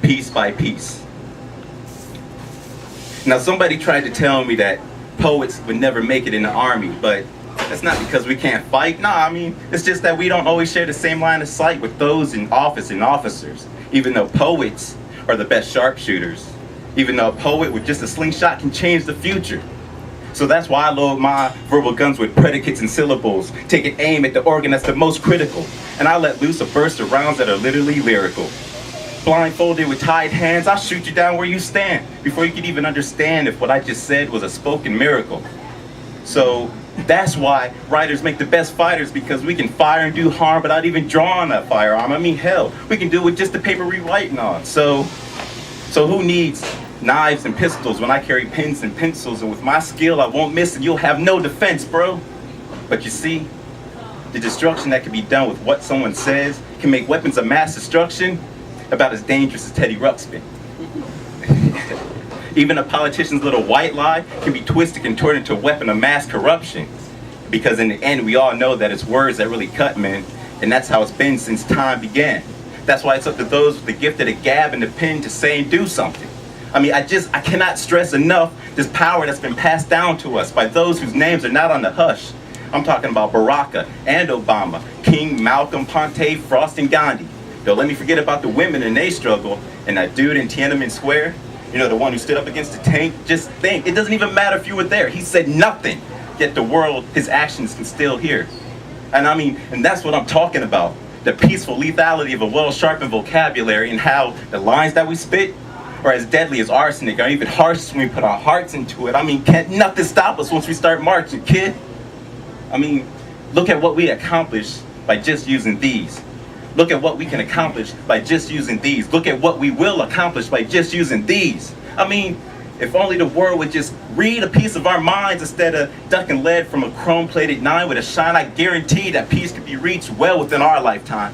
piece by piece. Now, somebody tried to tell me that poets would never make it in the army, but that's not because we can't fight. Nah, I mean, it's just that we don't always share the same line of sight with those in office and officers, even though poets are the best sharpshooters, even though a poet with just a slingshot can change the future. So that's why I load my verbal guns with predicates and syllables, taking aim at the organ that's the most critical, and I let loose a burst of rounds that are literally lyrical. Blindfolded with tied hands, I'll shoot you down where you stand, before you could even understand if what I just said was a spoken miracle. So that's why writers make the best fighters, because we can fire and do harm without even drawing that firearm. I mean, hell, we can do it with just the paper we're writing on. So who needs knives and pistols when I carry pens and pencils, and with my skill I won't miss and you'll have no defense, bro. But you see, the destruction that can be done with what someone says can make weapons of mass destruction about as dangerous as Teddy Ruxpin. Even a politician's little white lie can be twisted and turned into a weapon of mass corruption. Because in the end, we all know that it's words that really cut, man. And that's how it's been since time began. That's why it's up to those with the gift of the gab and the pen to say and do something. I mean, I cannot stress enough this power that's been passed down to us by those whose names are not on the hush. I'm talking about Baraka and Obama, King, Malcolm, Ponte, Frost, and Gandhi. Don't let me forget about the women in their struggle, and that dude in Tiananmen Square, you know, the one who stood up against the tank. Just think, it doesn't even matter if you were there. He said nothing, yet the world, his actions can still hear. And I mean, and that's what I'm talking about. The peaceful lethality of a well-sharpened vocabulary, and how the lines that we spit are as deadly as arsenic, or even harsh when we put our hearts into it. I mean, can't nothing stop us once we start marching, kid. I mean, look at what we accomplished by just using these. Look at what we can accomplish by just using these. Look at what we will accomplish by just using these. I mean, if only the world would just read a piece of our minds instead of ducking lead from a chrome-plated 9 with a shine, I guarantee that peace could be reached well within our lifetime.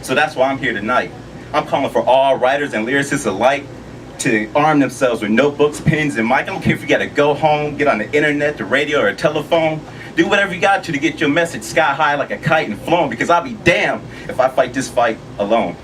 So that's why I'm here tonight. I'm calling for all writers and lyricists alike to arm themselves with notebooks, pens, and mic. I don't care if you gotta go home, get on the internet, the radio, or a telephone. Do whatever you got to get your message sky high like a kite and flown, because I'll be damned if I fight this fight alone.